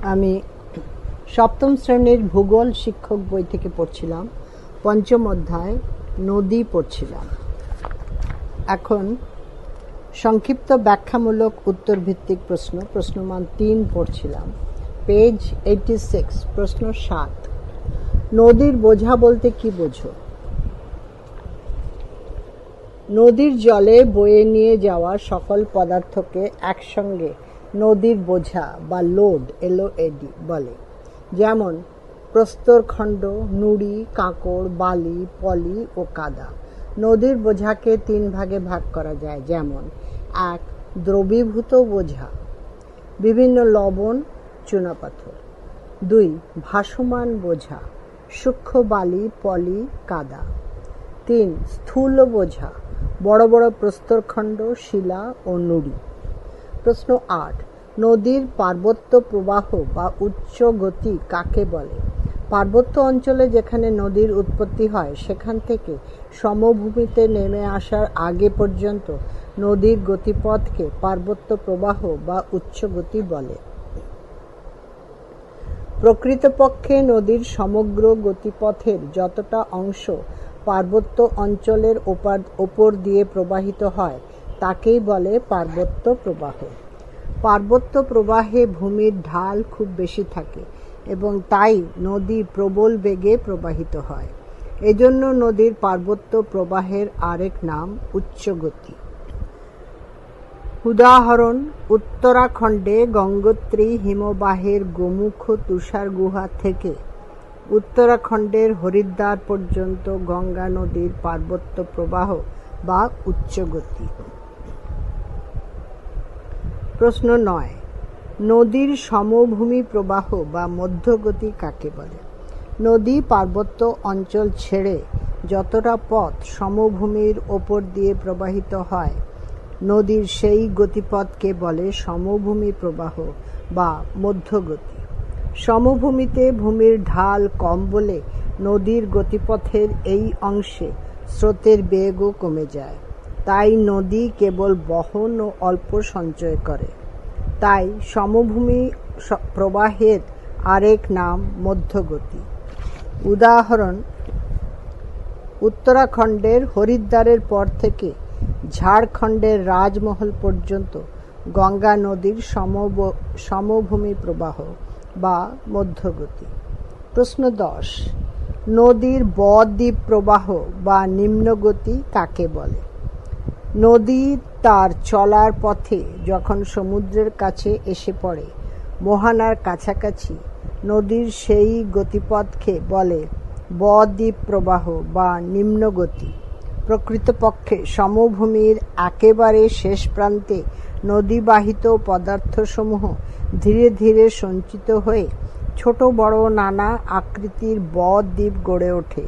আমি সপ্তম শ্রেণীর ভূগোল শিক্ষক বই থেকে পড়ছিলাম। পঞ্চম অধ্যায় নদী পড়ছিলাম। এখন সংক্ষিপ্ত ব্যাখ্যামূলক উত্তর ভিত্তিক প্রশ্নমান 3 পড়ছিলাম। পেজ 86, প্রশ্ন 7। নদীর বোঝা বলতে কি বোঝো? নদীর জলে বয়ে নিয়ে যাওয়া সকল পদার্থকে একসঙ্গে নদীর বোঝা বা লোড LOAD বলে। যেমন প্রস্তরখণ্ড, নুড়ি, কাঁকড়, বালি, পলি ও কাদা। নদীর বোঝাকে 3 ভাগে ভাগ করা যায়। যেমন 1. দ্রবীভূত বোঝা, বিভিন্ন লবণ, চুনাপাথর। 2. ভাসমান বোঝা, সূক্ষ্ম বালি, পলি, কাদা। 3. স্থূল বোঝা, বড় বড় প্রস্তরখণ্ড, শিলা ও নুড়ি। প্রশ্ন 8। নদীর পার্বত্য প্রবাহ বা উচ্চ গতি কাকে বলে? পার্বত্য অঞ্চলে যেখানে নদীর উৎপত্তি হয় সেখান থেকে সমভূমিতে নেমে আসার আগে পর্যন্ত নদীর গতিপথকে পার্বত্য প্রবাহ বা উচ্চ গতি বলে। প্রকৃতপক্ষে নদীর সমগ্র গতিপথের যতটা অংশ পার্বত্য অঞ্চলের ওপর দিয়ে প্রবাহিত হয় তাকেই বলে পার্বত্য প্রবাহ। পার্বত্য প্রবাহে ভূমির ঢাল খুব বেশি থাকে এবং তাই নদী প্রবল বেগে প্রবাহিত হয়। এজন্য নদীর পার্বত্য প্রবাহের আরেক নাম উচ্চগতি। উদাহরণ: উত্তরাখণ্ডে গঙ্গোত্রী হিমবাহের গোমুখ তুষার গুহা থেকে উত্তরাখণ্ডের হরিদ্বার পর্যন্ত গঙ্গা নদীর পার্বত্য প্রবাহ বা উচ্চগতি। প্রশ্ন 9। নদীর সমভূমি প্রবাহ বা মধ্যগতি কাকে বলে? নদী পার্বত্য অঞ্চল ছেড়ে যতটা পথ সমভূমির ওপর দিয়ে প্রবাহিত হয় নদীর সেই গতিপথকে বলে সমভূমি প্রবাহ বা মধ্যগতি। সমভূমিতে ভূমির ঢাল কম বলে নদীর গতিপথের এই অংশে স্রোতের বেগও কমে যায়। তাই নদী কেবল বহন ও অল্প সঞ্চয় করে। তাই সমভূমি প্রবাহের আরেক নাম মধ্যগতি। উদাহরণ: উত্তরাখণ্ডের হরিদ্বারের পর থেকে ঝাড়খণ্ডের রাজমহল পর্যন্ত গঙ্গা নদীর সমভূমি প্রবাহ বা মধ্যগতি। প্রশ্ন 10। নদীর ব-দ্বীপ প্রবাহ বা নিম্নগতি কাকে বলে? নদী তার চলার পথে যখন সমুদ্রের কাছে এসে পড়ে, মোহনার কাছাকাছি, নদীর সেই গতিপথকে বলে ব-দ্বীপ প্রবাহ বা নিম্নগতি। প্রকৃতপক্ষে সমভূমির একেবারে শেষ প্রান্তে নদীবাহিত পদার্থসমূহ ধীরে ধীরে সঞ্চিত হয়ে ছোট বড় নানা আকৃতির ব-দ্বীপ গড়ে ওঠে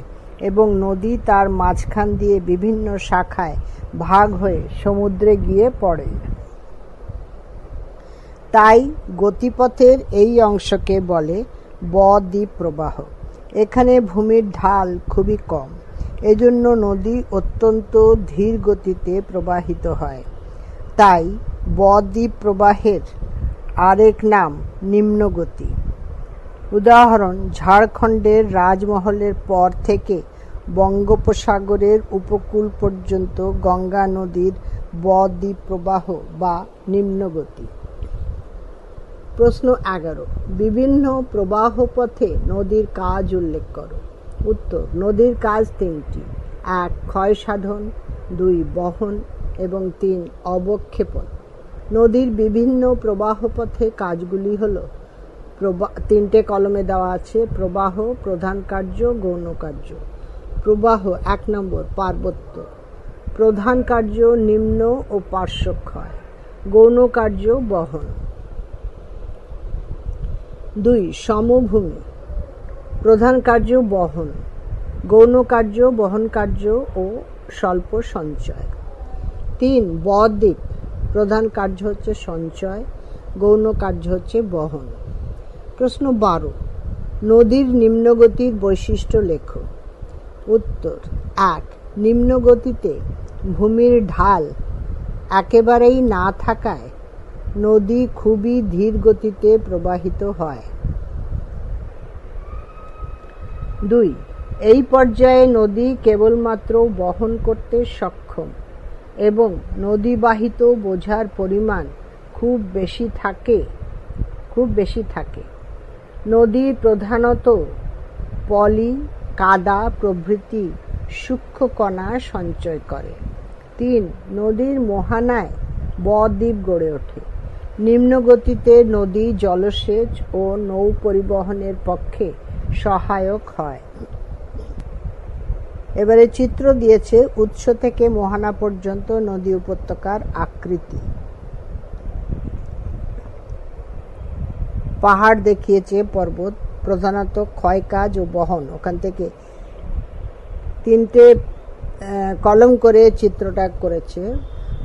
এবং নদী তার মাঝখান দিয়ে বিভিন্ন শাখায় ভাগ হয়ে সমুদ্রে গিয়ে পড়ে। তাই গতিপথের এই অংশকে বলে ব-দ্বীপ প্রবাহ। এখানে ভূমির ঢাল খুবই কম, এজন্য নদী অত্যন্ত ধীর গতিতে প্রবাহিত হয়। তাই ব-দ্বীপ প্রবাহের আরেক নাম নিম্নগতি। উদাহরণ: ঝাড়খণ্ডের রাজমহলের পর থেকে বঙ্গোপসাগরের উপকূল পর্যন্ত গঙ্গা নদীর ব-দ্বীপ প্রবাহ বা নিম্নগতি। প্রশ্ন 11। বিভিন্ন প্রবাহ পথে নদীর কাজ উল্লেখ করো। উত্তর: নদীর কাজ 3টি। 1. ক্ষয় সাধন, 2. বহন এবং 3. অবক্ষেপণ। নদীর বিভিন্ন প্রবাহ পথে কাজগুলি হল: 3টে কলমে দেওয়া আছে। প্রবাহ, প্রধান কার্য, গৌণ কার্য। প্রবাহ 1 নম্বর পার্বত্য। প্রধান কার্য নিম্ন ও পার্শ্বক্ষয়। গৌণ কার্য বহন। 2. সমভূমি। প্রধান কার্য বহন, গৌণ কার্য বহন কার্য ও স্বল্প সঞ্চয়। 3. ব-দ্বীপ। প্রধান কার্য হচ্ছে সঞ্চয়, গৌণ কার্য হচ্ছে বহন। প্রশ্ন 12। নদীর নিম্নগতির বৈশিষ্ট্য লেখো। উত্তর: 1. নিম্নগতিতে ভূমির ঢাল একেবারেই না থাকায় নদী খুবই ধীর গতিতে প্রবাহিত হয়। 2. এই পর্যায়ে নদী কেবলমাত্র বহন করতে সক্ষম এবং নদীবাহিত বোঝার পরিমাণ খুব বেশি থাকে। নদী প্রধানত পলি, কাদা প্রভৃতি সূক্ষ্ম কণা সঞ্চয় করে। 3. নদীর মোহনায় ব-দ্বীপ গড়ে ওঠে। নিম্ন গতিতে নদী জলসেচ ও নৌ পরিবহনের পক্ষে সহায়ক হয়। এবারে চিত্র দিয়েছে উৎস থেকে মোহনা পর্যন্ত নদী উপত্যকার আকৃতি। পাহাড় দেখিয়েছে, পর্বত, প্রধানত ক্ষয়কাজ ও বহন। ওখান থেকে 3টে কলম করে চিত্রটা করেছে।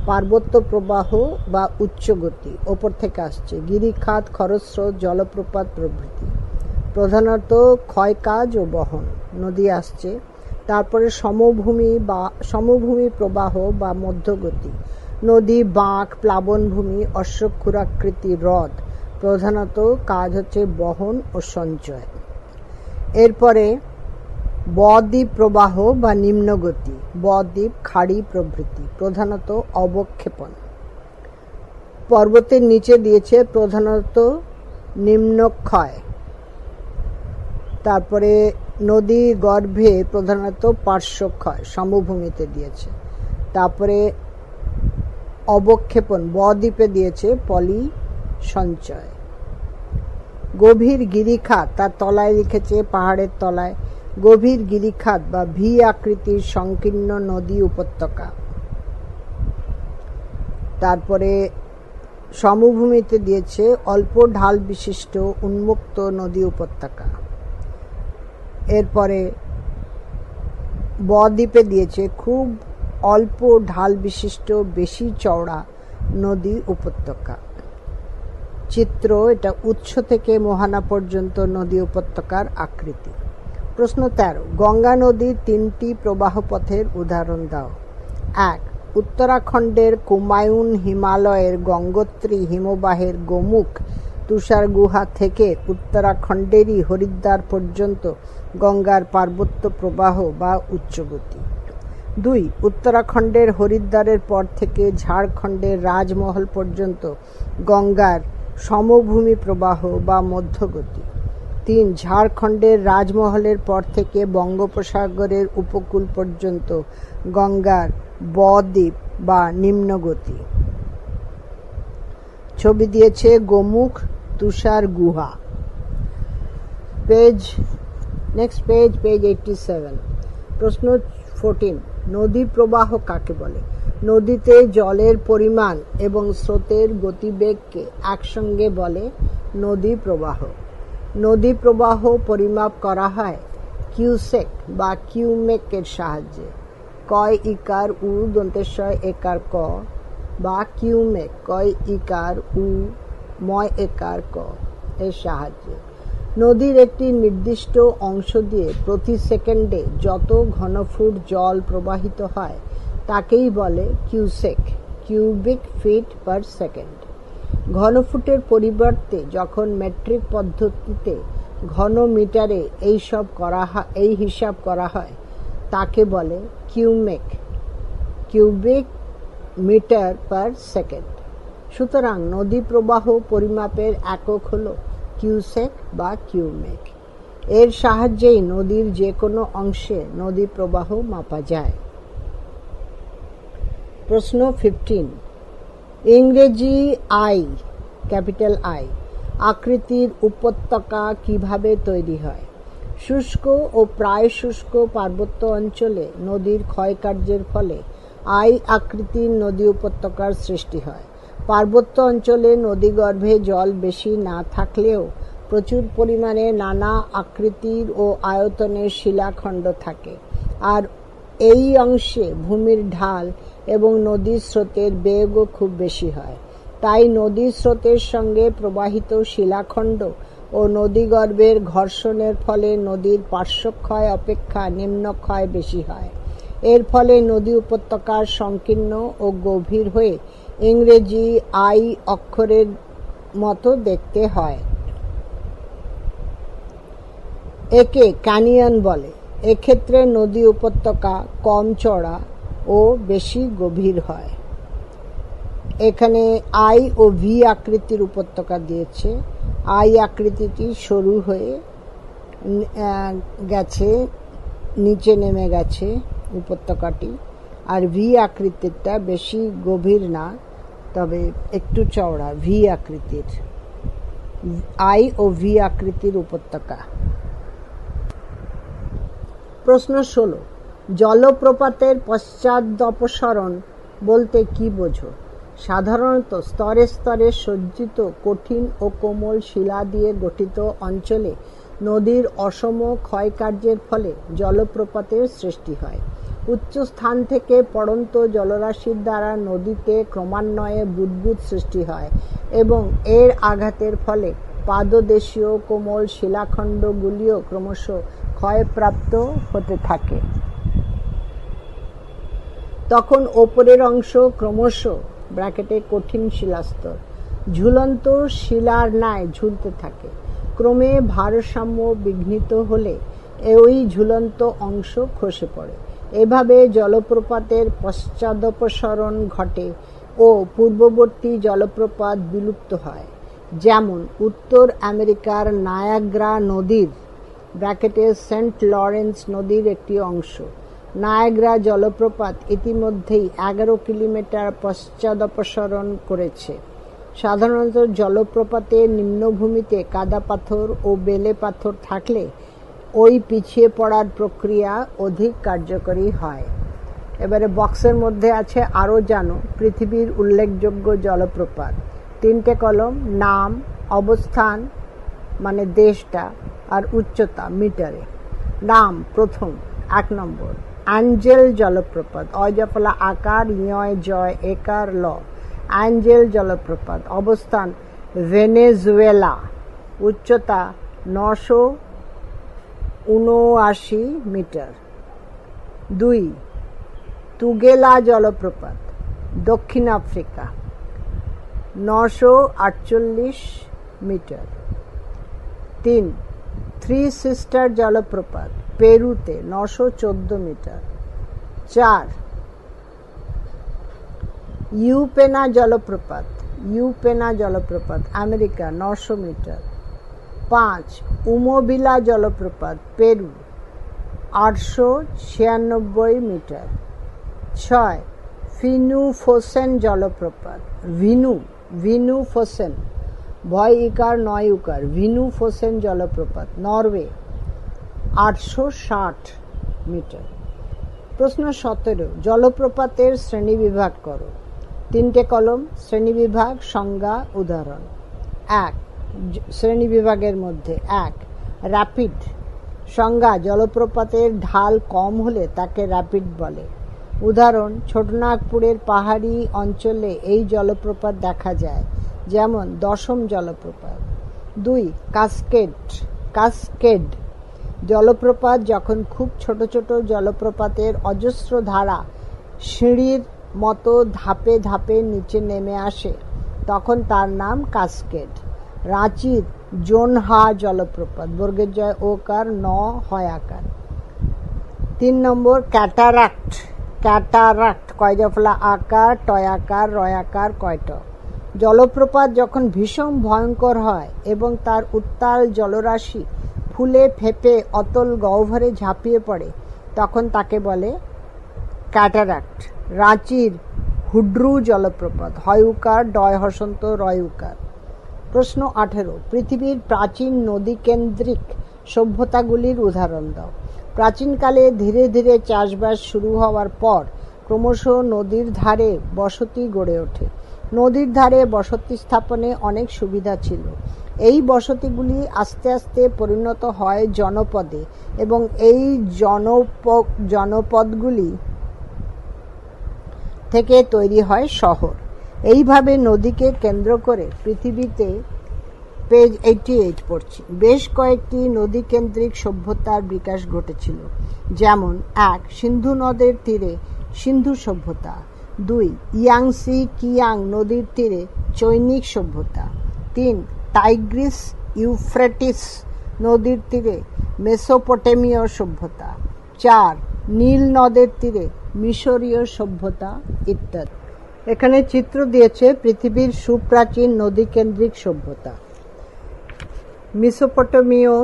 পার্বত্য প্রবাহ বা উচ্চগতি ওপর থেকে আসছে, গিরিখাত, খরস্রোত, জলপ্রপাত প্রভৃতি। প্রধানত ক্ষয়কাজ ও বহন নদী আসছে। তারপরে সমভূমি প্রবাহ বা মধ্যগতি নদী, বাঁক, প্লাবনভূমি, অশ্বক্ষুরাকৃতি হ্রদ প্রধানত কাজ হচ্ছে বহন ও সঞ্চয়। এরপরে ব-দ্বীপ প্রবাহ বা নিম্নগতি, ব-দ্বীপ, খাড়ি প্রভৃতি প্রধানত অবক্ষেপণ। পর্বতের নিচে দিয়েছে প্রধানত নিম্নক্ষয়। তারপরে নদী গর্ভে প্রধানত পার্শ্বক্ষয় সমভূমিতে দিয়েছে। তারপরে অবক্ষেপণ ব-দ্বীপে দিয়েছে পলি সঞ্চয়। গভীর গিরিখাত, তার তলায় লিখেছে পাহাড়ের তলায়, গভীর গিরিখাত বা ভি আকৃতির সংকীর্ণ নদী উপত্যকা। তারপরে সমভূমিতে দিয়েছে অল্প ঢাল বিশিষ্ট উন্মুক্ত নদী উপত্যকা। এরপরে ব-দ্বীপে দিয়েছে খুব অল্প ঢাল বিশিষ্ট বেশি চওড়া নদী উপত্যকা। চিত্র, এটা উৎস থেকে মোহনা পর্যন্ত নদী উপত্যকার আকৃতি। প্রশ্ন 13, গঙ্গা নদীর 3টি প্রবাহ পথের উদাহরণ দাও। 1. উত্তরাখণ্ডের কুমায়ুন হিমালয়ের গঙ্গোত্রী হিমবাহের গোমুখ তুষার গুহা থেকে উত্তরাখণ্ডেরই হরিদ্বার পর্যন্ত গঙ্গার পার্বত্য প্রবাহ বা উচ্চগতি। 2. উত্তরাখণ্ডের হরিদ্বারের পর থেকে ঝাড়খণ্ডের রাজমহল পর্যন্ত গঙ্গার সমভূমি প্রবাহ বা মধ্যগতি। 3. ঝাড়খণ্ডের রাজমহলের পর থেকে বঙ্গোপসাগরের উপকূল পর্যন্ত গঙ্গার ব-দ্বীপ বা নিম্নগতি। ছবি দিয়েছে গোমুখ তুষার গুহা। Next page 87। প্রশ্ন 14, নদী প্রবাহ কাকে বলে? নদীতে জলের পরিমাণ এবং স্রোতের গতিবেগকে একসঙ্গে বলে নদী প্রবাহ। নদী প্রবাহ পরিমাপ করা হয় কিউসেক বা কিউমেকের সাহায্যে। কয় ইকার উ দন্তেশ্বয় একার ক বা কিউমেক কয় ইকার উ ময় একার ক এর সাহায্যে। নদীর একটি নির্দিষ্ট অংশ দিয়ে প্রতি সেকেন্ডে যত ঘনফুট জল প্রবাহিত হয় তাকেই বলে cusec, cubic feet per second. ঘনফুটের পরিবর্তে যখন মেট্রিক পদ্ধতিতে ঘন মিটারে এই হিসাব করা হয় তাকে বলে cumec, cubic metre per second. সুতরাং নদী প্রবাহ পরিমাপের একক হল কিউসেক বা কিউমেক। এর সাহায্যেই নদীর যে কোনো অংশে নদী প্রবাহ মাপা যায়। প্রশ্ন 15, ইংরেজি আই, ক্যাপিটাল আই আকৃতির উপত্যকা কিভাবে তৈরি হয়? শুষ্ক ও প্রায় শুষ্ক পার্বত্য অঞ্চলে নদীর ক্ষয়কার্যের ফলে আই আকৃতির নদী উপত্যকার সৃষ্টি হয়। পার্বত্য অঞ্চলে নদীগর্ভে জল বেশি না থাকলেও প্রচুর পরিমাণে নানা আকৃতির ও আয়তনের শিলাখণ্ড থাকে, আর এই অংশে ভূমির ঢাল এবং নদীর স্রোতের বেগও খুব বেশি হয়। তাই নদীর স্রোতের সঙ্গে প্রবাহিত শিলাখণ্ড ও নদীগর্ভের ঘর্ষণের ফলে নদীর পার্শ্বক্ষয় অপেক্ষা নিম্নক্ষয় বেশি হয়। এর ফলে নদী উপত্যকার সংকীর্ণ ও গভীর হয়ে ইংরেজি আই অক্ষরের মতো দেখতে হয়। একে ক্যানিয়ন বলে। এক্ষেত্রে নদী উপত্যকা কম চড়া ও বেশি গভীর হয়। এখানে আই ও ভি আকৃতির উপত্যকা দিয়েছে। আই আকৃতিটি সরু হয়ে গেছে, নিচে নেমে গেছে উপত্যকাটি, আর ভি আকৃতিরটা বেশি গভীর না, তবে একটু চওড়া, ভি আকৃতির। আই ও ভি আকৃতির উপত্যকা। প্রশ্ন 16, জলপ্রপাতের পশ্চাদপসরণ বলতে কি বোঝো? সাধারণত স্তরে স্তরে সজ্জিত কঠিন ও কোমল শিলা দিয়ে গঠিত অঞ্চলে নদীর অসম ক্ষয়কার্যের ফলে জলপ্রপাতের সৃষ্টি হয়। উচ্চ স্থান থেকে পড়ন্ত জলরাশির দ্বারা নদীতে ক্রমান্বয়ে বুদবুদ সৃষ্টি হয় এবং এর আঘাতের ফলে পাদদেশীয় কোমল শিলাখণ্ডগুলিও ক্রমশ ক্ষয়প্রাপ্ত হতে থাকে। তখন ওপরের অংশ ক্রমশ কঠিন শিলাস্তর ঝুলন্ত শিলার ন্যায় ঝুলতে থাকে। ক্রমে ভারসাম্য বিঘ্নিত হলে ওই ঝুলন্ত অংশ খসে পড়ে। এভাবে জলপ্রপাতের পশ্চাদপসরণ ঘটে ও পূর্ববর্তী জলপ্রপাত বিলুপ্ত হয়। যেমন উত্তর আমেরিকার নায়াগ্রা নদীর সেন্ট লরেন্স নদীর একটি অংশ। নায়াগ্রা জলপ্রপাত ইতিমধ্যেই 11 কিলোমিটার পশ্চাদপসরণ করেছে। সাধারণত জলপ্রপাতে নিম্নভূমিতে কাদা পাথর ও বেলে পাথর থাকলে ওই পিছিয়ে পড়ার প্রক্রিয়া অধিক কার্যকরী হয়। এবারে বক্সের মধ্যে আছে আরও জানো পৃথিবীর উল্লেখযোগ্য জলপ্রপাত। 3টে কলম, নাম, অবস্থান মানে দেশটা, আর উচ্চতা মিটারে। নাম প্রথম, 1 নম্বর অ্যাঞ্জেল জলপ্রপাত, অজফলা আকার ইয় জয় একার ল, অ্যাঞ্জেল জলপ্রপাত। অবস্থান ভেনেজুয়েলা, উচ্চতা 979 মিটার। 2 তুগেলা জলপ্রপাত, দক্ষিণ আফ্রিকা, 948 মিটার। 3 থ্রি সিস্টার জলপ্রপাত, পেরুতে, 914 মিটার। 4 ইউপেনা জলপ্রপাত, আমেরিকা, 900 মিটার। 5 উমোবিলা জলপ্রপাত, পেরু, 896 মিটার। 6 ফিনুফোসেন জলপ্রপাত, ভিনুফোসেন, ভয় ইকার নয় উকার, ভিনুফোসেন জলপ্রপাত, নরওয়ে, 860 মিটার। প্রশ্ন 17, জলপ্রপাতের শ্রেণীবিভাগ করো। 3টে কলম, শ্রেণীবিভাগ, সংজ্ঞা, উদাহরণ। 1 শ্রেণীবিভাগের মধ্যে 1 র্যাপিড। সংজ্ঞা, জলপ্রপাতের ঢাল কম হলে তাকে র্যাপিড বলে। উদাহরণ, ছোটনাগপুরের পাহাড়ি অঞ্চলে এই জলপ্রপাত দেখা যায়, যেমন 10ম জলপ্রপাত। 2 কাসকেড। জলপ্রপাত যখন খুব ছোট ছোট জলপ্রপাতের অজস্র ধারা সিঁড়ির মতো ধাপে ধাপে নিচে নেমে আসে, তখন তার নাম কাসকেড। রাঁচির জোনহা জলপ্রপাত, বর্গের জয় ওকার, ন হয় আকার। 3 নম্বর ক্যাটারাক্ট, কয়জফলা আকার, টয়াকার, রয়াকার, কয়ট। জলপ্রপাত যখন ভীষণ ভয়ঙ্কর হয় এবং তার উত্তাল জলরাশি ফুলে ফেপে অতল গহ্বরে ঝাঁপিয়ে পড়ে, তখন তাকে বলে ক্যাটারাক্ট। রাঁচির হুড্রু জলপ্রপাত, হয় উকার, ডয় হসন্ত, রয় উকার। প্রশ্ন 18, পৃথিবীর প্রাচীন নদীকেন্দ্রিক সভ্যতাগুলির উদাহরণ দাও। প্রাচীনকালে ধীরে ধীরে চাষবাস শুরু হওয়ার পর ক্রমশ নদীর ধারে বসতি গড়ে ওঠে। নদীর ধারে বসতি স্থাপনে অনেক সুবিধা ছিল। এই বসতিগুলি আস্তে আস্তে পরিণত হয় জনপদে এবং এই জনপদগুলি থেকে তৈরি হয় শহর। এইভাবে নদীকে কেন্দ্র করে পৃথিবীতে, পেজ 88 পড়ছি, বেশ কয়েকটি নদীকেন্দ্রিক সভ্যতার বিকাশ ঘটেছিল। যেমন 1 সিন্ধু নদের তীরে সিন্ধু সভ্যতা, 2 ইয়াংসি কিয়াং নদীর তীরে চৈনিক সভ্যতা। 3 টাইগ্রিস ইউফ্রেটিস নদীর তীরে মেসোপটেমীয় সভ্যতা। 4 নীল নদের তীরে মিশরীয় সভ্যতা ইত্যাদি। এখানে চিত্র দিয়েছে পৃথিবীর সুপ্রাচীন নদীকেন্দ্রিক সভ্যতা। মেসোপটেমীয়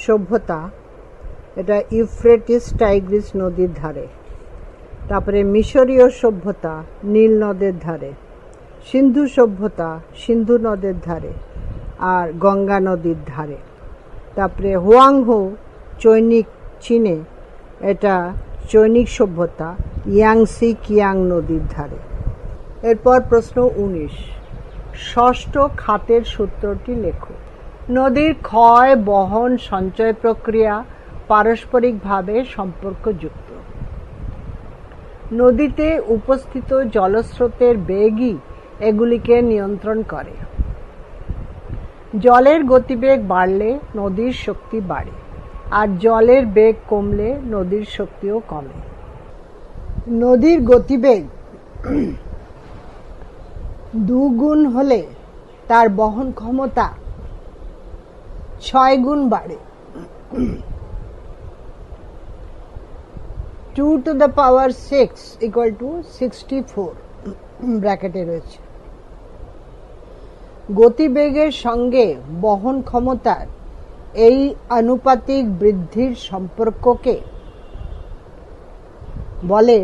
সভ্যতা, এটা ইউফ্রেটিস টাইগ্রিস নদীর ধারে। তারপরে মিশরীয় সভ্যতা নীল নদের ধারে। সিন্ধু সভ্যতা সিন্ধু নদের ধারে আর গঙ্গা নদীর ধারে। তারপরে হুয়াংহো চৈনিক চীনে, এটা চৈনিক সভ্যতা ইয়াংসি কিয়াং নদীর ধারে। এরপর প্রশ্ন 19, ষষ্ঠ খাতের সূত্রটি লেখো। নদীর ক্ষয়, বহন, সঞ্চয় প্রক্রিয়া পারস্পরিকভাবে সম্পর্কযুক্ত। নদীতে উপস্থিত জলস্রোতের বেগই এগুলিকে নিয়ন্ত্রণ করে। জলের গতিবেগ বাড়লে নদীর শক্তি বাড়ে, আর জলের বেগ কমলে নদীর শক্তিও কমে। নদীর গতিবেগ 2 গুণ হলে তার বহন ক্ষমতা 6 গুণ বাড়ে। 2 to the power 6 equal to 64 ব্র্যাকেটে রয়েছে। গতিবেগের সঙ্গে বহন ক্ষমতার এই আনুপাতিক বৃদ্ধির সম্পর্ককে বলে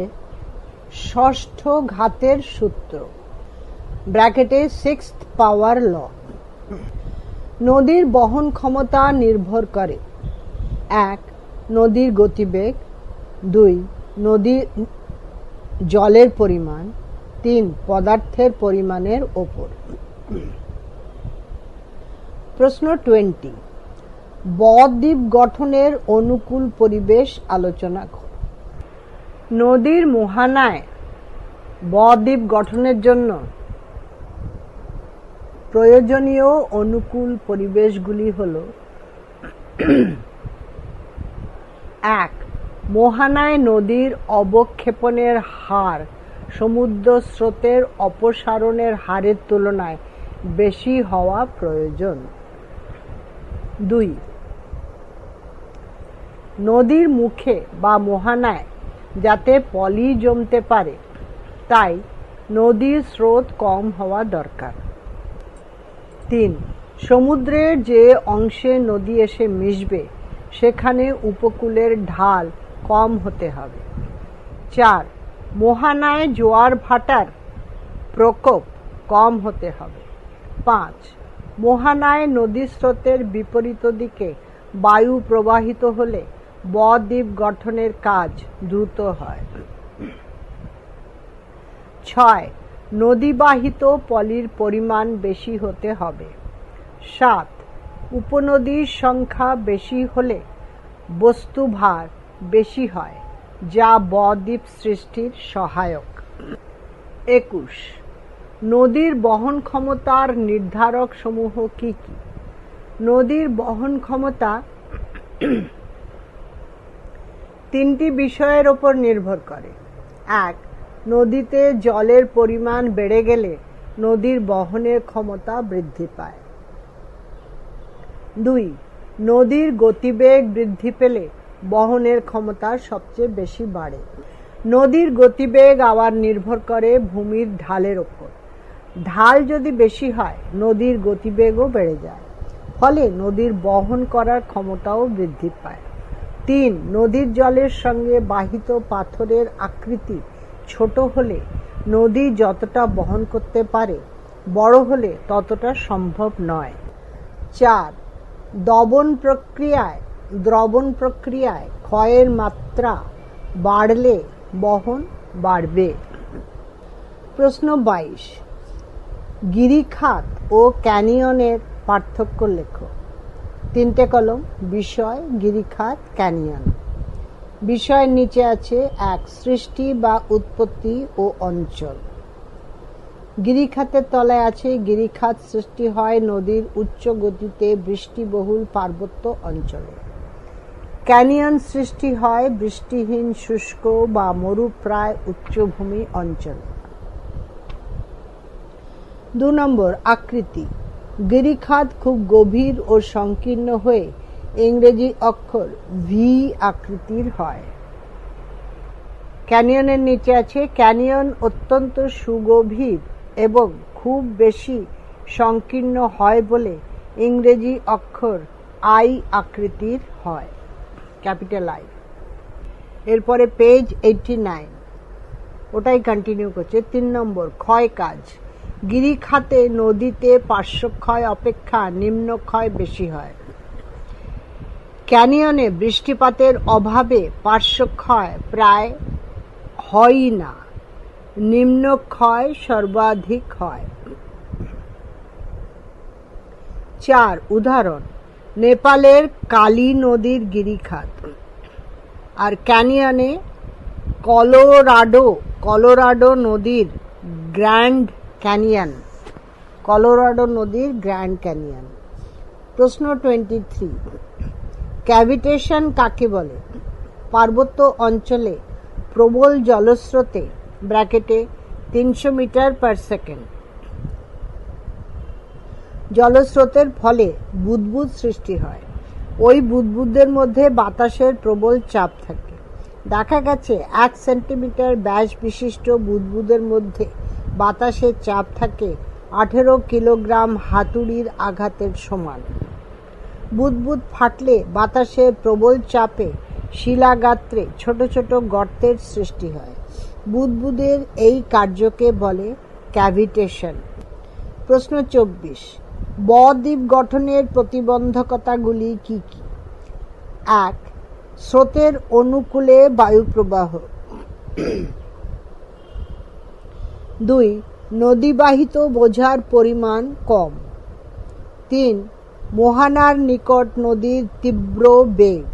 ষষ্ঠ ঘাতের সূত্র, ব্র্যাকেটে 6th পাওয়ার ল। নদীর বহন ক্ষমতা নির্ভর করে 1 নদীর গতিবেগ, 2 নদীর জলের পরিমাণ, 3 পদার্থের পরিমাণের ওপর। প্রশ্ন 20, বদ্বীপ গঠনের অনুকূল পরিবেশ আলোচনা করো। নদীর মোহনায় বদ্বীপ গঠনের জন্য প্রয়োজনীয় অনুকূল পরিবেশগুলি হল: 1 মোহনায় নদীর অবক্ষেপণের হার সমুদ্র স্রোতের অপসারণের হারের তুলনায় বেশি হওয়া প্রয়োজন। 2 নদীর মুখে বা মোহনায় যাতে পলি জমতে পারে, তাই নদীর স্রোত কম হওয়া দরকার। 3 সমুদ্রের যে অংশে নদী এসে মিশবে সেখানে উপকূলের ঢাল কম হতে হবে। 4 মোহনায় জোয়ার ভাটার প্রকোপ কম হতে হবে। 5 মোহনায় নদী স্রোতের বিপরীত দিকে বায়ু প্রবাহিত হলে বদ্বীপ গঠনের কাজ দ্রুত হয়। 6 নদীবাহিত পলির পরিমাণ বেশি হতে হবে। 7 উপনদীর সংখ্যা বেশি হলে বস্তুভার বেশি হয়, যা বদ্বীপ সৃষ্টির সহায়ক। 21 নদীর বহন ক্ষমতার নির্ধারক সমূহ কি কি? নদীর বহন ক্ষমতা 3টি বিষয়ের উপর নির্ভর করে। 1 নদীতে জলের পরিমাণ বেড়ে গেলে নদীর বহনের ক্ষমতা বৃদ্ধি পায়। 2 নদীর গতিবেগ বৃদ্ধি পেলে বহনের ক্ষমতা সবচেয়ে বেশি বাড়ে। নদীর গতিবেগ আবার নির্ভর করে ভূমির ঢালের ওপর। ঢাল যদি বেশি হয় নদীর গতিবেগও বেড়ে যায়, ফলে নদীর বহন করার ক্ষমতাও বৃদ্ধি পায়। 3 নদীর জলের সঙ্গে বাহিত পাথরের আকৃতি ছোট হলে নদী যতটা বহন করতে পারে, বড় হলে ততটা সম্ভব নয়। 4 দ্রবণ প্রক্রিয়ায় ক্ষয়ের মাত্রা বাড়লে বহন বাড়বে। প্রশ্ন 22 গিরিখাত ও ক্যানিয়নের পার্থক্য লেখো। 3টে কলম। বিষয়, গিরিখাত, ক্যানিয়ন। বিষয়ের নিচে আছে 1 সৃষ্টি বা উৎপত্তি ও অঞ্চল। গিরিখাতের তলায় আছে গিরিখাত সৃষ্টি হয় নদীর উচ্চ গতিতে বৃষ্টিবহুল পার্বত্য অঞ্চলে। ক্যানিয়ন সৃষ্টি হয় বৃষ্টিহীন শুষ্ক বা মরুপ্রায় উচ্চভূমি অঞ্চলে। 2 নম্বর আকৃতি। গিরিখাত খুব গভীর ও সংকীর্ণ হয়ে ইংরেজি অক্ষর ভি আকৃতির হয়। ক্যানিয়নের নিচে আছে ক্যানিয়ন অত্যন্ত সুগভীর এবং খুব বেশি সংকীর্ণ হয় বলে ইংরেজি অক্ষর আই আকৃতির হয়, ক্যাপিটাল আই। এরপরে পেজ 89, ওটাই কন্টিনিউ করছে। 3 নম্বর ক্ষয় কাজ। গিরিখাতে নদীতে পার্শ্বক্ষয় অপেক্ষা নিম্নক্ষয় বেশি হয়। ক্যানিয়নে বৃষ্টিপাতের অভাবে পার্শ্বক্ষয় প্রায় হয়ই না, নিম্নক্ষয় সর্বাধিক হয়। 4 উদাহরণ। নেপালের কালী নদীর গিরিখাত। আর ক্যানিয়নে কলোরাডো নদীর গ্র্যান্ড ক্যানিয়ন। প্রশ্ন 23, ক্যাভিটেশন কাকে বলে? পার্বত্য অঞ্চলে প্রবল জলস্রোতে ব্র্যাকেটে 300 মিটার পার সেকেন্ড জলস্রোতের ফলে বুদবুদ সৃষ্টি হয়। ওই বুদবুদের মধ্যে বাতাসের প্রবল চাপ থাকে। দেখা গেছে 1 সেন্টিমিটার ব্যাস বিশিষ্ট বুদবুদের মধ্যে বাতাসের চাপ থাকে 18 কিলোগ্রাম হাতুড়ির আঘাতের সমান। বুদবুদ ফাটলে বাতাসের প্রবল চাপে শিলাগাত্রে ছোট ছোট গর্তের সৃষ্টি হয়। বুদবুদের এই কার্যকে বলে ক্যাভিটেশন। প্রশ্ন 24, ব-দ্বীপ গঠনের প্রতিবন্ধকতাগুলি কি কি? 1 স্রোতের অনুকূলে বায়ুপ্রবাহ। 2 নদীবাহিত বোঝার পরিমাণ কম। 3 মোহনার নিকট নদীর তীব্র বেগ।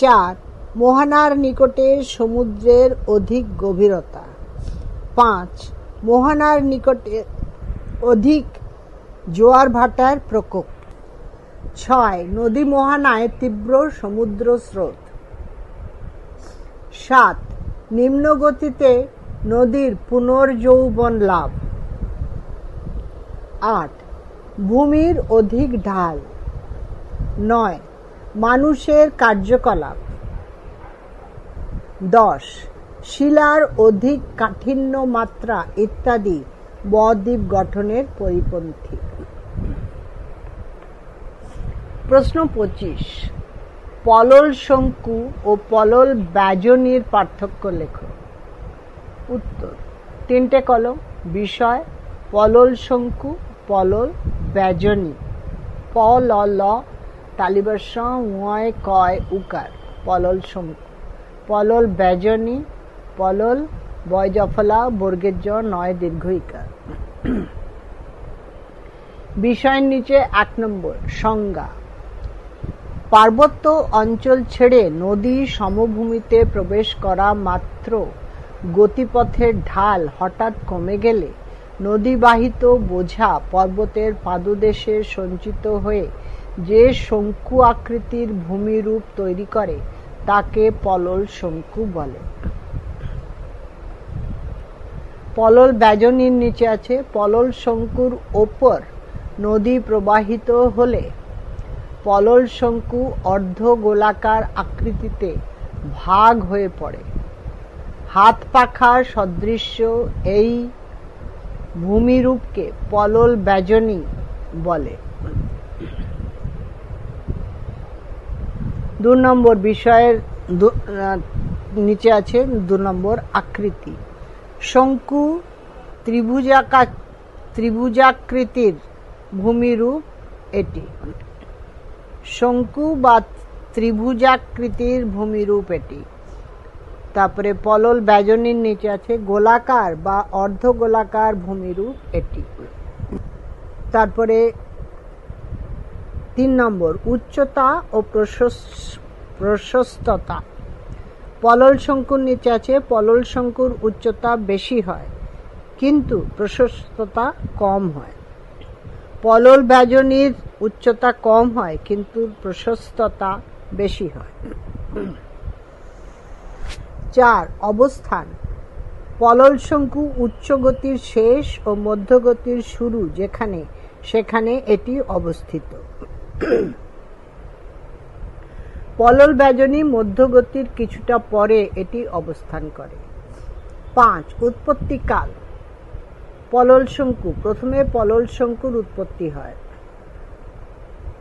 4 মোহনার নিকটে সমুদ্রের অধিক গভীরতা। 5 মোহনার নিকটে অধিক জোয়ার ভাটার প্রকোপ। 6 নদী মোহনায় তীব্র সমুদ্র স্রোত। 7 নিম্ন গতিতে নদীর পুনর্যৌবন লাভ। 8 ভূমির অধিক ঢাল। 9 মানুষের কার্যকলাপ। 10 শিলার অধিক কাঠিন্য মাত্রা ইত্যাদি ব-দ্বীপ গঠনের পরিপন্থী। প্রশ্ন 25, পলল শঙ্কু ও পলল ব্যজনীর পার্থক্য লেখো। উত্তর 3টে কলম। বিষয় পলল শঙ্কু, পলল ব্যজনী। প-ল-ল তালিবর্ষ ঙয় কয় উকার পলল শঙ্কু। পলল ব্যজনী পলল বয়জফলা বর্গের জ নয় দীর্ঘ ইকার। বিষয়ের নিচে 1 নম্বর সংজ্ঞা। পার্বত্য অঞ্চল ছেড়ে নদী সমভূমিতে প্রবেশ করা মাত্র গতিপথের ঢাল হঠাৎ কমে গেলে নদীবাহিত বোঝা পর্বতের পাদদেশে সঞ্চিত হয়ে যে শঙ্কু আকৃতির ভূমিরূপ তৈরি করে তাকে পলল শঙ্কু বলে। পলল ব্যজনীর নিচে আছে পলল শঙ্কুর ওপর নদী প্রবাহিত হলে পলল শঙ্কু অর্ধ গোলাকার আকৃতিতে ভাগ হয়ে পড়ে। হাত পাখার সদৃশ্য এই ভূমিরূপকে পলল ব্যজনী বলে। 2 নম্বর বিষয়ের নিচে আছে 2 নম্বর আকৃতি। শঙ্কু ত্রিভুজাকৃতির ভূমিরূপ এটি। শঙ্কু বা ত্রিভুজাকৃতির ভূমিরূপ এটি। তারপরে পলল ব্যজনীর নিচে আছে গোলাকার বা অর্ধ গোলাকার ভূমিরূপ এটি। তারপরে 3 নম্বর উচ্চতা ও প্রশস্ততা। পলল শঙ্কুর নিচে আছে পলল শঙ্কুর উচ্চতা বেশি হয় কিন্তু প্রশস্ততা কম হয়। পলল ব্যজনীর উচ্চতা কম হয় কিন্তু প্রশস্ততা বেশি হয়। 4 অবস্থান। পলল শঙ্কু উচ্চ গতির শেষ ও মধ্যগতির শুরু যেখানে সেখানে এটি অবস্থিত। পলল ব্যজনী মধ্যগতির কিছুটা পরে এটি অবস্থান করে। 5. উৎপত্তিকাল। পলল শঙ্কু। প্রথমে পলল শঙ্কুর উৎপত্তি হয়।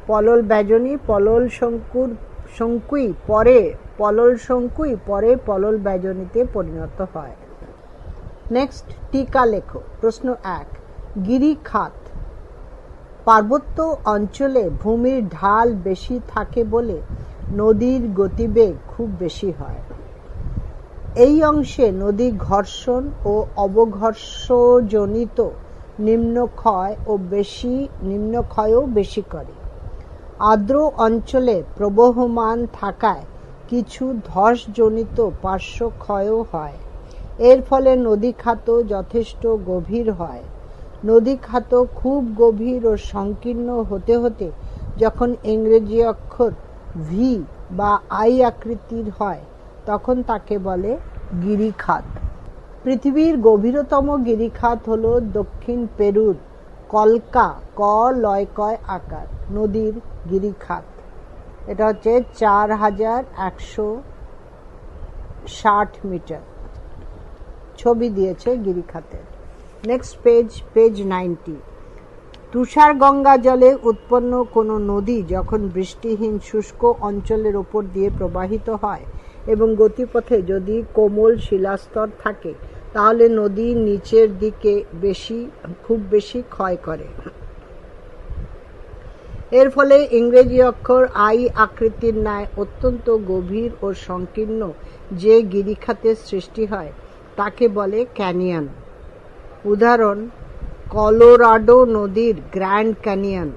পলল ব্যজনী পলল শঙ্কুই পরে পলল ব্যজনীতে পরিণত হয়। নেক্সট, টিকা লেখো। প্রশ্ন 1। গিরিখাত। পার্বত্য অঞ্চলে ভূমির ঢাল বেশি থাকে বলে নদীর গতিবেগ খুব বেশি হয়। এই অংশে নদী ঘর্ষণ ও অবঘর্ষজনিত নিম্নক্ষয়ও বেশি করে। আর্দ্র অঞ্চলে প্রবহমান থাকায় কিছু ধসজনিত পার্শ্বক্ষয়ও হয়। এর ফলে নদীখাত যথেষ্ট গভীর হয়। নদীখাত খুব গভীর ও সংকীর্ণ হতে হতে যখন ইংরেজি অক্ষর ভি বা আই আকৃতির হয় তখন তাকে বলে গিরিখাত। পৃথিবীর গভীরতম গিরিখাত হল দক্ষিণ পেরুর কলকা আকার নদীর গিরিখাত। এটা হচ্ছে 4160 মিটার। ছবি দিয়েছে গিরিখাতের। Next page 90। তুষার গঙ্গা জলে উৎপন্ন কোনো নদী যখন বৃষ্টিহীন শুষ্ক অঞ্চলের উপর দিয়ে প্রবাহিত হয় এবং গতিপথে যদি কোমল শিলাস্তর থাকে তাহলে নদী নিচের দিকে খুব বেশি ক্ষয় করে। এর ফলে ইংরেজি অক্ষর আই আকৃতির ন্যায় অত্যন্ত গভীর ও সংকীর্ণ যে গিরিখাতের সৃষ্টি হয় তাকে বলে ক্যানিয়ন। উদাহরণ, কলোরাডো নদীর গ্র্যান্ড ক্যানিয়ন,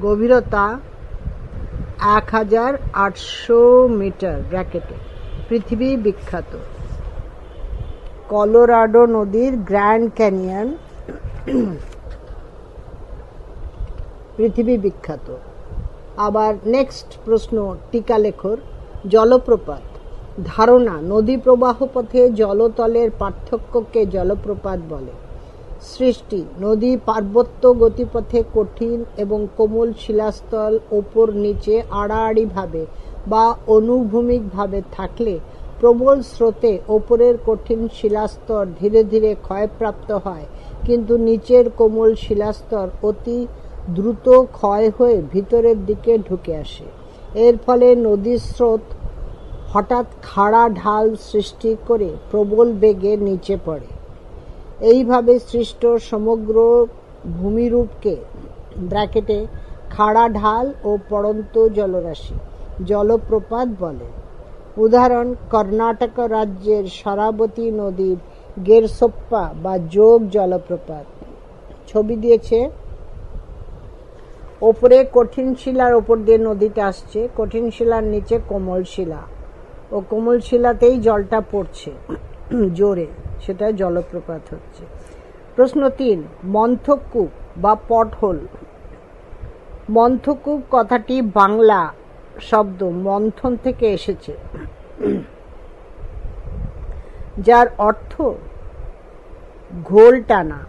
গভীরতা 1800 মিটার। পৃথিবী বিখ্যাত। কলোরাডো নদীর গ্র্যান্ড ক্যানিয়ন পৃথিবী বিখ্যাত। আবার নেক্সট প্রশ্ন, টিকা লেখর। জলপ্রপাত। ধারণা, নদী প্রবাহ পথে জলতলের পার্থক্যকে জলপ্রপাত বলে। সৃষ্টি, নদী পার্বত্য গতিপথে কঠিন এবং কোমল শিলাস্তর ওপর নিচে আড়াআড়িভাবে বা অনুভূমিকভাবে থাকলে প্রবল স্রোতে ওপরের কঠিন শিলাস্তর ধীরে ধীরে ক্ষয়প্রাপ্ত হয়, কিন্তু নিচের কোমল শিলাস্তর অতি দ্রুত ক্ষয় হয়ে ভিতরের দিকে ঢুকে আসে। এর ফলে নদীর স্রোত হঠাৎ খাড়া ঢাল সৃষ্টি করে প্রবল বেগে নিচে পড়ে। এইভাবে সৃষ্ট সমগ্র ভূমিরূপকে খাড়া ঢাল ও পড়ন্ত জলরাশি জলপ্রপাত বলে। উদাহরণ, কর্ণাটক রাজ্যের শরাবতী নদীর গেরসোপ্পা বা যোগ জলপ্রপাত। ছবি দিয়েছে। ওপরে কঠিন শিলার ওপর দিয়ে নদীটা আসছে, কঠিন শিলার নিচে কোমল শিলা, ও কোমল শিলাতেই জলটা পড়ছে জোরে, সেটা জলপ্রপাত হচ্ছে। প্রশ্ন 3। মন্থকূপ বা পটহোল। মন্থকূপ কথাটি বাংলা শব্দ মন্থন থেকে এসেছে, যার অর্থ ঘোল টানা।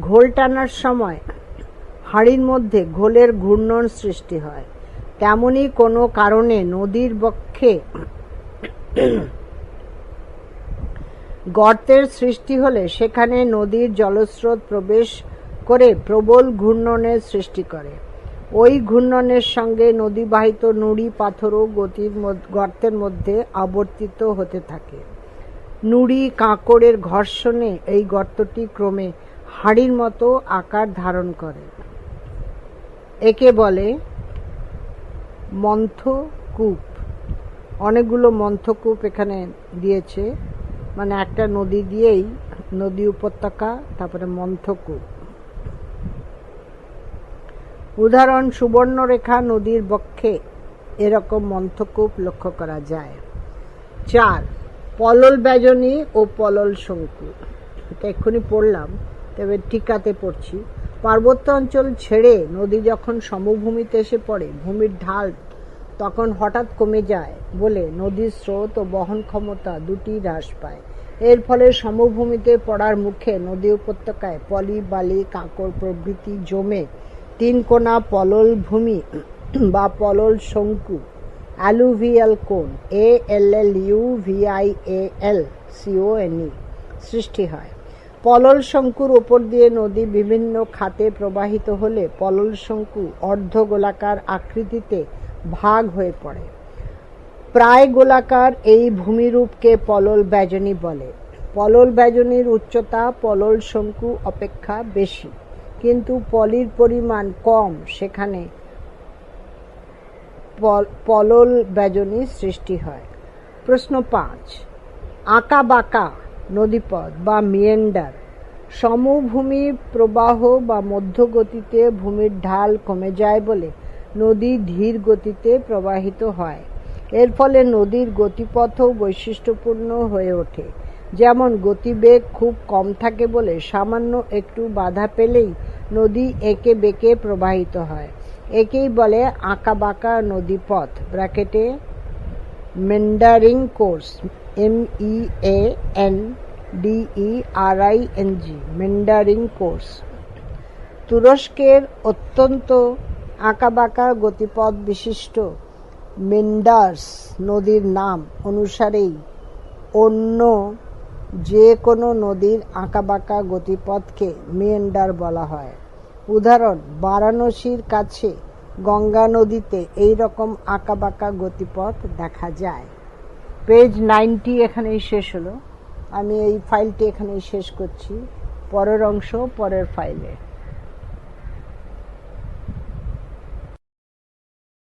ঘোল টানার সময় হাঁড়ির মধ্যে ঘোলের ঘূর্ণন সৃষ্টি হয়। তেমনি কোনো কারণে নদীর বক্ষে গর্তের সৃষ্টি হলে সেখানে নদীর জলস্রোত প্রবেশ করে প্রবল ঘূর্ণনের সৃষ্টি করে। ওই ঘূর্ণনের সঙ্গে নদীবাহিত নুড়ি পাথরও গর্তের মধ্যে আবর্তিত হতে থাকে। নুড়ি কাঁকড়ের ঘর্ষণে এই গর্তটি ক্রমে হাঁড়ির মতো আকার ধারণ করে। একে বলে মন্থকূপ। অনেকগুলো মন্থকূপ এখানে দিয়েছে, মানে একটা নদী দিয়েই নদী উপত্যকা, তারপরে মন্থকূপ। উদাহরণ, সুবর্ণরেখা নদীর বক্ষে এরকম মন্থকূপ লক্ষ্য করা যায়। 4. পলল ব্যজনী ও পলল শঙ্কু। এটা এক্ষুনি পড়লাম, তবে টিকাতে পড়ছি। পার্বত্য অঞ্চল ছেড়ে নদী যখন সমভূমিতে এসে পড়ে, ভূমির ঢাল তখন হঠাৎ কমে যায় বলে নদীর স্রোত ও বহন ক্ষমতা দুটি হ্রাস পায়। এর ফলে সমভূমিতে পড়ার মুখে নদী উপত্যকায় পলি, বালি, কাঁকর প্রভৃতি জমে তিনকোনা পলল ভূমি বা পলল শঙ্কু অ্যালুভিয়াল কোন ALLUVIALCONE সৃষ্টি হয়। পলল শঙ্কুর উপর দিয়ে নদী বিভিন্ন খাতে প্রবাহিত হলে পলল শঙ্কু অর্ধগোলাকার আকৃতিতে ভাগ হয়ে পড়ে। প্রায় গোলাকার এই ভূমিরূপকে পলল ব্যজনী বলে। পলল ব্যজনীর উচ্চতা পলল শঙ্কু অপেক্ষা বেশি, কিন্তু পলির পরিমাণ কম, সেখানে পলল ব্যজনী সৃষ্টি হয়। প্রশ্ন 5, আঁকা বাঁকা নদীপথ বা মিয়েন্ডার। সমভূমি প্রবাহ বা মধ্যগতিতে ভূমির ঢাল কমে যায় বলে নদী ধীর গতিতে প্রবাহিত হয়। এর ফলে নদীর গতিপথও বৈশিষ্ট্যপূর্ণ হয়ে ওঠে। যেমন গতিবেগ খুব কম থাকে বলে সামান্য একটু বাধা পেলেই নদী এঁকে বেঁকে প্রবাহিত হয়। একেই বলে আঁকা বাঁকা নদীপথ ব্র্যাকেটে মেন্ডারিং কোর্স MEANDERING মেন্ডারিং কোর্স। তুরস্কের অত্যন্ত আঁকাবাঁকা গতিপথ বিশিষ্ট মেন্ডার্স নদীর নাম অনুসারেই অন্য যে কোনো নদীর আঁকাবাঁকা গতিপথকে মিয়েন্ডার বলা হয়। উদাহরণ, বারাণসীর কাছে গঙ্গা নদীতে এই রকম আঁকাবাঁকা গতিপথ দেখা যায়। পেজ 90 এখানেই শেষ হলো। আমি এই ফাইলটি এখানেই শেষ করছি। পরের অংশ পরের ফাইলে।